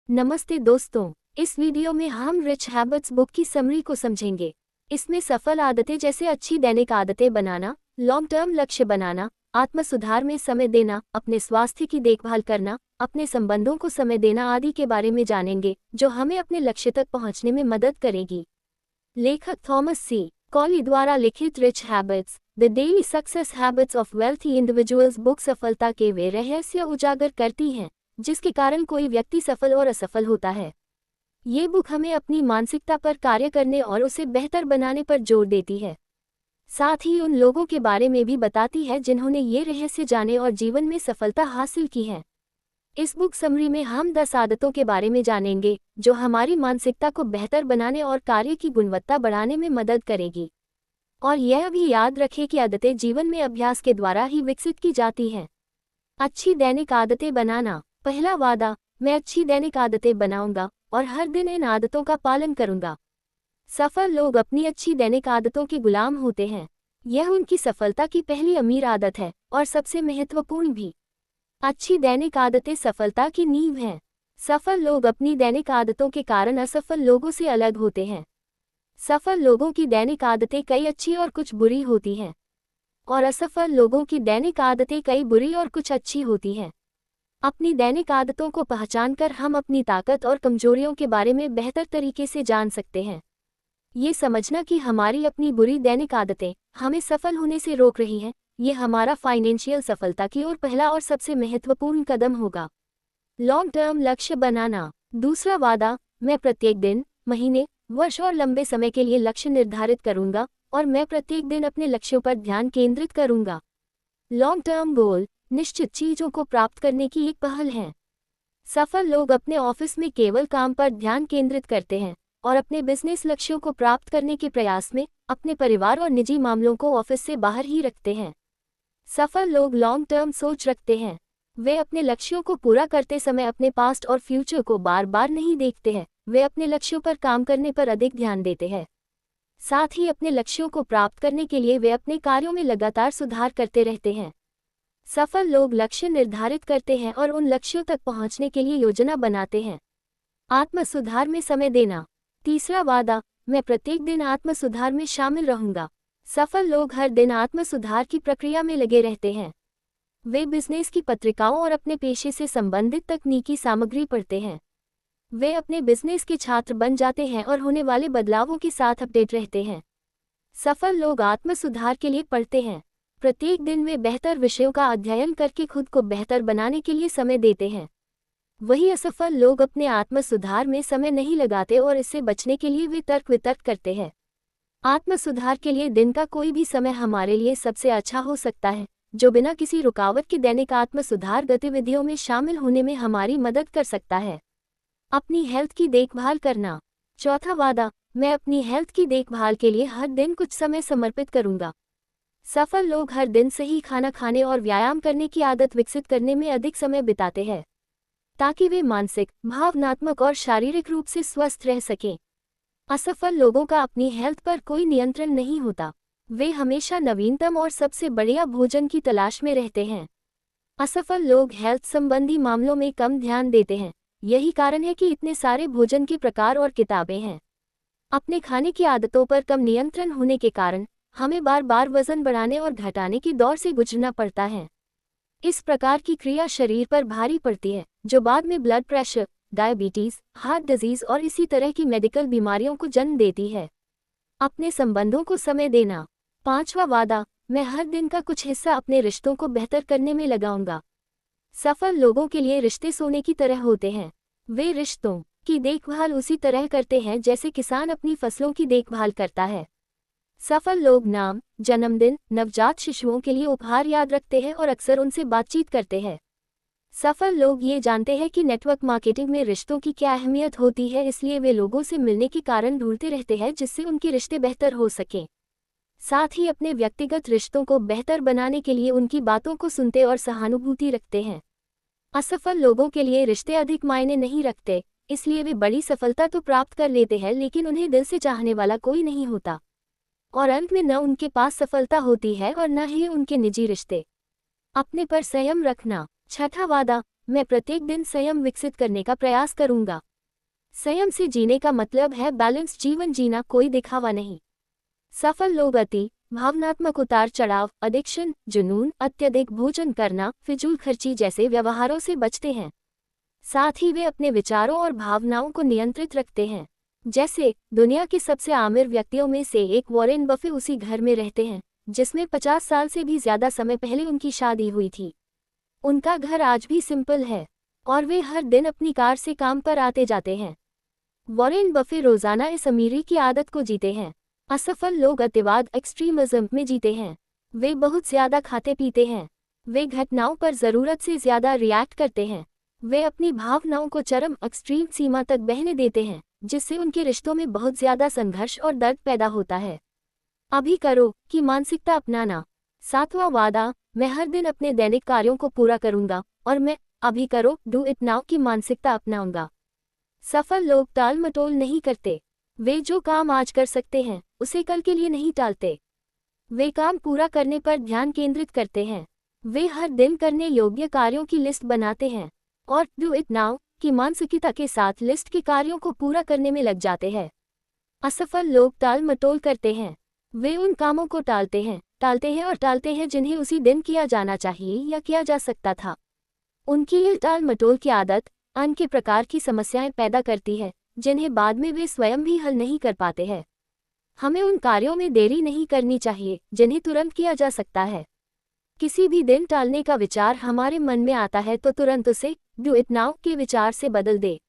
नमस्ते दोस्तों, इस वीडियो में हम रिच हैबिट्स बुक की समरी को समझेंगे। इसमें सफल आदतें जैसे अच्छी दैनिक आदतें बनाना, लॉन्ग टर्म लक्ष्य बनाना, आत्म सुधार में समय देना, अपने स्वास्थ्य की देखभाल करना, अपने संबंधों को समय देना आदि के बारे में जानेंगे, जो हमें अपने लक्ष्य तक पहुंचने में मदद करेगी। लेखक थॉमस सी कॉली द्वारा लिखित rich habits the daily success habits of wealthy individuals book सफलता के वे रहस्य उजागर करती हैं जिसके कारण कोई व्यक्ति सफल और असफल होता है। ये बुक हमें अपनी मानसिकता पर कार्य करने और उसे बेहतर बनाने पर जोर देती है। साथ ही उन लोगों के बारे में भी बताती है जिन्होंने ये रहस्य जाने और जीवन में सफलता हासिल की है। इस बुक समरी में हम 10 आदतों के बारे में जानेंगे जो हमारी मानसिकता को बेहतर बनाने और कार्य की गुणवत्ता बढ़ाने में मदद करेगी। और यह भी याद रखें कि आदतें जीवन में अभ्यास के द्वारा ही विकसित की जाती हैं। अच्छी दैनिक आदतें बनाना। पहला वादा, मैं अच्छी दैनिक आदतें बनाऊंगा और हर दिन इन आदतों का पालन करूंगा। सफल लोग अपनी अच्छी दैनिक आदतों के गुलाम होते हैं। यह उनकी सफलता की पहली अमीर आदत है और सबसे महत्वपूर्ण भी। अच्छी दैनिक आदतें सफलता की नींव हैं। सफल लोग अपनी दैनिक आदतों के कारण असफल लोगों से अलग होते हैं। सफल लोगों की दैनिक आदतें कई अच्छी और कुछ बुरी होती हैं, और असफल लोगों की दैनिक आदतें कई बुरी और कुछ अच्छी होती हैं। अपनी दैनिक आदतों को पहचानकर हम अपनी ताकत और कमजोरियों के बारे में बेहतर तरीके से जान सकते हैं। ये समझना कि हमारी अपनी बुरी दैनिक आदतें हमें सफल होने से रोक रही हैं, ये हमारा फाइनेंशियल सफलता की ओर पहला और सबसे महत्वपूर्ण कदम होगा। लॉन्ग टर्म लक्ष्य बनाना। दूसरा वादा, मैं प्रत्येक दिन, महीने, वर्ष और लंबे समय के लिए लक्ष्य निर्धारित करूंगा और मैं प्रत्येक दिन अपने लक्ष्यों पर ध्यान केंद्रित करूंगा। लॉन्ग टर्म गोल निश्चित चीजों को प्राप्त करने की एक पहल है। सफल लोग अपने ऑफिस में केवल काम पर ध्यान केंद्रित करते हैं और अपने बिजनेस लक्ष्यों को प्राप्त करने के प्रयास में अपने परिवार और निजी मामलों को ऑफिस से बाहर ही रखते हैं। सफल लोग लॉन्ग टर्म सोच रखते हैं। वे अपने लक्ष्यों को पूरा करते समय अपने पास्ट और फ्यूचर को बार बार नहीं देखते हैं। वे अपने लक्ष्यों पर काम करने पर अधिक ध्यान देते हैं। साथ ही अपने लक्ष्यों को प्राप्त करने के लिए वे अपने कार्यों में लगातार सुधार करते रहते हैं। सफल लोग लक्ष्य निर्धारित करते हैं और उन लक्ष्यों तक पहुंचने के लिए योजना बनाते हैं। आत्म सुधार में समय देना। तीसरा वादा, मैं प्रत्येक दिन आत्म सुधार में शामिल रहूंगा। सफल लोग हर दिन आत्म सुधार की प्रक्रिया में लगे रहते हैं। वे बिजनेस की पत्रिकाओं और अपने पेशे से संबंधित तकनीकी सामग्री पढ़ते हैं। वे अपने बिजनेस के छात्र बन जाते हैं और होने वाले बदलावों के साथ अपडेट रहते हैं। सफल लोग आत्म सुधार के लिए पढ़ते हैं। प्रत्येक दिन वे बेहतर विषयों का अध्ययन करके खुद को बेहतर बनाने के लिए समय देते हैं। वही असफल लोग अपने आत्म सुधार में समय नहीं लगाते और इससे बचने के लिए वे तर्क वितर्क करते हैं। आत्म सुधार के लिए दिन का कोई भी समय हमारे लिए सबसे अच्छा हो सकता है, जो बिना किसी रुकावट के दैनिक आत्म सुधार गतिविधियों में शामिल होने में हमारी मदद कर सकता है। अपनी हेल्थ की देखभाल करना। चौथा वादा, मैं अपनी हेल्थ की देखभाल के लिए हर दिन कुछ समय समर्पित करूंगा। सफल लोग हर दिन सही खाना खाने और व्यायाम करने की आदत विकसित करने में अधिक समय बिताते हैं, ताकि वे मानसिक, भावनात्मक और शारीरिक रूप से स्वस्थ रह सकें। असफल लोगों का अपनी हेल्थ पर कोई नियंत्रण नहीं होता। वे हमेशा नवीनतम और सबसे बढ़िया भोजन की तलाश में रहते हैं। असफल लोग हेल्थ संबंधी मामलों में कम ध्यान देते हैं। यही कारण है कि इतने सारे भोजन के प्रकार और किताबें हैं। अपने खाने की आदतों पर कम नियंत्रण होने के कारण हमें बार बार वजन बढ़ाने और घटाने की दौर से गुजरना पड़ता है। इस प्रकार की क्रिया शरीर पर भारी पड़ती है, जो बाद में blood pressure, diabetes, heart disease और इसी तरह की मेडिकल बीमारियों को जन्म देती है। अपने संबंधों को समय देना। पांचवा वादा, मैं हर दिन का कुछ हिस्सा अपने रिश्तों को बेहतर करने में लगाऊंगा। सफल लोगों के लिए रिश्ते सोने की तरह होते हैं। वे रिश्तों की देखभाल उसी तरह करते हैं जैसे किसान अपनी फसलों की देखभाल करता है। सफल लोग नाम, जन्मदिन, नवजात शिशुओं के लिए उपहार याद रखते हैं और अक्सर उनसे बातचीत करते हैं। सफल लोग ये जानते हैं कि नेटवर्क मार्केटिंग में रिश्तों की क्या अहमियत होती है, इसलिए वे लोगों से मिलने के कारण ढूंढते रहते हैं जिससे उनके रिश्ते बेहतर हो सकें। साथ ही अपने व्यक्तिगत रिश्तों को बेहतर बनाने के लिए उनकी बातों को सुनते और सहानुभूति रखते हैं। असफल लोगों के लिए रिश्ते अधिक मायने नहीं रखते, इसलिए वे बड़ी सफलता तो प्राप्त कर लेते हैं लेकिन उन्हें दिल से चाहने वाला कोई नहीं होता, और अंत में न उनके पास सफलता होती है और न ही उनके निजी रिश्ते। अपने पर संयम रखना। छठा वादा, मैं प्रत्येक दिन संयम विकसित करने का प्रयास करूंगा। संयम से जीने का मतलब है बैलेंस जीवन जीना, कोई दिखावा नहीं। सफल लोग अति भावनात्मक उतार चढ़ाव, एडिक्शन, जुनून, अत्यधिक भोजन करना, फिजूल खर्ची जैसे व्यवहारों से बचते हैं। साथ ही वे अपने विचारों और भावनाओं को नियंत्रित रखते हैं। जैसे दुनिया के सबसे आमिर व्यक्तियों में से एक वॉरेन बफे उसी घर में रहते हैं जिसमें 50 साल से भी ज्यादा समय पहले उनकी शादी हुई थी। उनका घर आज भी सिंपल है और वे हर दिन अपनी कार से काम पर आते जाते हैं। वॉरेन बफे रोजाना इस अमीरी की आदत को जीते हैं। असफल लोग अतिवाद, एक्सट्रीमिज्म में जीते हैं। वे बहुत ज्यादा खाते पीते हैं। वे घटनाओं पर जरूरत से ज्यादा रिएक्ट करते हैं। वे अपनी भावनाओं को चरम एक्सट्रीम सीमा तक बहने देते हैं, जिससे उनके रिश्तों में बहुत ज्यादा संघर्ष और दर्द पैदा होता है। अभी करो की मानसिकता अपनाना। 7वां वादा, मैं हर दिन अपने दैनिक कार्यों को पूरा करूंगा और मैं अभी करो डू इट नाउ की मानसिकता अपनाऊंगा। सफल लोग टाल मटोल नहीं करते। वे जो काम आज कर सकते हैं उसे कल के लिए नहीं टालते। वे काम पूरा करने पर ध्यान केंद्रित करते हैं। वे हर दिन करने योग्य कार्यों की लिस्ट बनाते हैं और डू इट नाउ की मानसिकता के साथ लिस्ट के कार्यों को पूरा करने में लग जाते हैं। असफल लोग टाल मटोल करते हैं। वे उन कामों को टालते हैं जिन्हें उसी दिन किया जाना चाहिए या किया जा सकता था। उनकी ये टाल मटोल की आदत अन्य के प्रकार की समस्याएं पैदा करती है जिन्हें बाद में वे स्वयं भी हल नहीं कर पाते हैं। हमें उन कार्यों में देरी नहीं करनी चाहिए जिन्हें तुरंत किया जा सकता है। किसी भी दिन टालने का विचार हमारे मन में आता है तो तुरंत उसे डू इट नाउ के विचार से बदल दे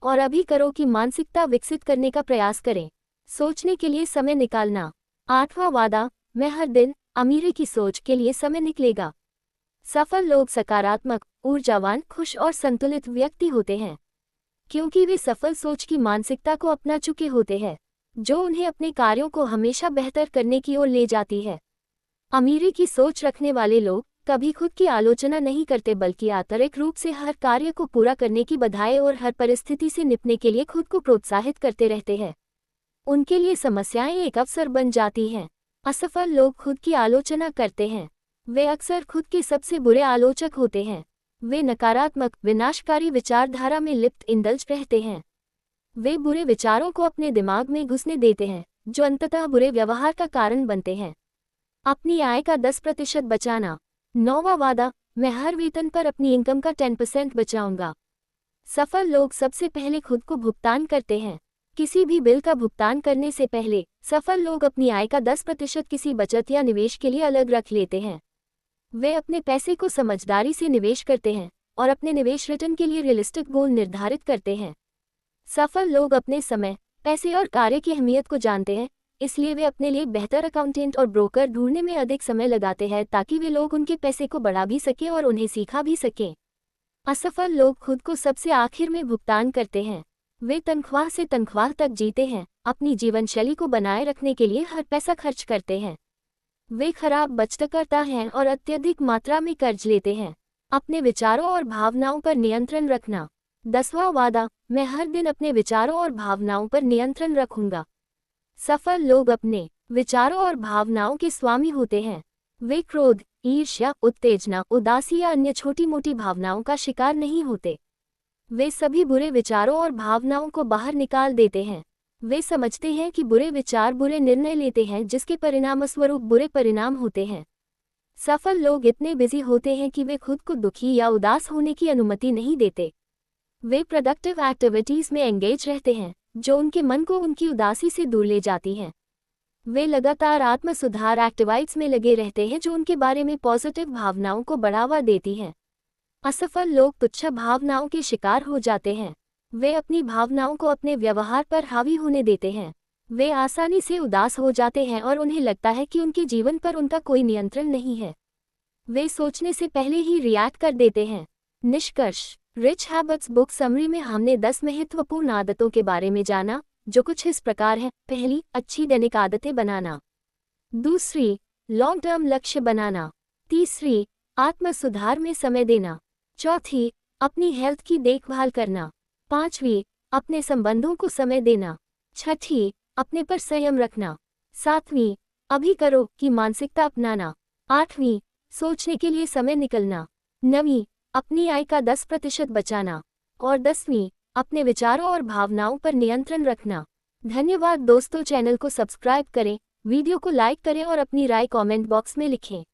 और अभी करो की मानसिकता विकसित करने का प्रयास करें। सोचने के लिए समय निकालना। 8वां वादा, मैं हर दिन अमीरी की सोच के लिए समय निकलेगा। सफल लोग सकारात्मक, ऊर्जावान, खुश और संतुलित व्यक्ति होते हैं क्योंकि वे सफल सोच की मानसिकता को अपना चुके होते हैं जो उन्हें अपने कार्यों को हमेशा बेहतर करने की ओर ले जाती है। अमीरी की सोच रखने वाले लोग कभी खुद की आलोचना नहीं करते बल्कि आंतरिक रूप से हर कार्य को पूरा करने की बधाई और हर परिस्थिति से निपटने के लिए खुद को प्रोत्साहित करते रहते हैं। उनके लिए समस्याएं एक अवसर बन जाती हैं। असफल लोग खुद की आलोचना करते हैं। वे अक्सर खुद के सबसे बुरे आलोचक होते हैं। वे नकारात्मक, विनाशकारी विचारधारा में लिप्त इंडल्ज रहते हैं। वे बुरे विचारों को अपने दिमाग में घुसने देते हैं जो अंततः बुरे व्यवहार का कारण बनते हैं। अपनी आय का 10% बचाना। 9वां वादा, मैं हर वेतन पर अपनी इनकम का 10% बचाऊंगा। सफल लोग सबसे पहले खुद को भुगतान करते हैं। किसी भी बिल का भुगतान करने से पहले सफल लोग अपनी आय का 10% किसी बचत या निवेश के लिए अलग रख लेते हैं। वे अपने पैसे को समझदारी से निवेश करते हैं और अपने निवेश रिटर्न के लिए रियलिस्टिक गोल निर्धारित करते हैं। सफल लोग अपने समय, पैसे और कार्य की अहमियत को जानते हैं, इसलिए वे अपने लिए बेहतर अकाउंटेंट और ब्रोकर ढूंढने में अधिक समय लगाते हैं ताकि वे लोग उनके पैसे को बढ़ा भी सकें और उन्हें सीखा भी सकें। असफल लोग खुद को सबसे आखिर में भुगतान करते हैं। वे तनख्वाह से तनख्वाह तक जीते हैं, अपनी जीवन शैली को बनाए रखने के लिए हर पैसा खर्च करते हैं। वे खराब बचतकर्ता हैं और अत्यधिक मात्रा में कर्ज लेते हैं। अपने विचारों और भावनाओं पर नियंत्रण रखना। 10वां वादा, मैं हर दिन अपने विचारों और भावनाओं पर नियंत्रण रखूंगा। सफल लोग अपने विचारों और भावनाओं के स्वामी होते हैं। वे क्रोध, ईर्ष्या, उत्तेजना, उदासी या अन्य छोटी मोटी भावनाओं का शिकार नहीं होते। वे सभी बुरे विचारों और भावनाओं को बाहर निकाल देते हैं। वे समझते हैं कि बुरे विचार बुरे निर्णय लेते हैं जिसके परिणामस्वरूप बुरे परिणाम होते हैं। सफल लोग इतने बिजी होते हैं कि वे खुद को दुखी या उदास होने की अनुमति नहीं देते। वे प्रोडक्टिव एक्टिविटीज में एंगेज रहते हैं जो उनके मन को उनकी उदासी से दूर ले जाती हैं। वे लगातार आत्म सुधार एक्टिविटीज में लगे रहते हैं जो उनके बारे में पॉजिटिव भावनाओं को बढ़ावा देती हैं। असफल लोग तुच्छ भावनाओं के शिकार हो जाते हैं। वे अपनी भावनाओं को अपने व्यवहार पर हावी होने देते हैं। वे आसानी से उदास हो जाते हैं और उन्हें लगता है कि उनके जीवन पर उनका कोई नियंत्रण नहीं है। वे सोचने से पहले ही रिएक्ट कर देते हैं। निष्कर्ष, रिच हैबिट्स बुक समरी में हमने 10 महत्वपूर्ण आदतों के बारे में जाना जो कुछ इस प्रकार है। पहली, अच्छी दैनिक आदतें बनाना। दूसरी, लॉन्ग टर्म लक्ष्य बनाना। तीसरी, आत्म सुधार में समय देना। चौथी, अपनी हेल्थ की देखभाल करना। पांचवी, अपने संबंधों को समय देना। छठी, अपने पर संयम रखना। सातवीं, अभी करो की मानसिकता अपनाना। आठवीं, सोचने के लिए समय निकलना। नवीं, अपनी आय का 10% बचाना। और 10वीं, अपने विचारों और भावनाओं पर नियंत्रण रखना। धन्यवाद दोस्तों, चैनल को सब्सक्राइब करें, वीडियो को लाइक करें और अपनी राय कमेंट बॉक्स में लिखें।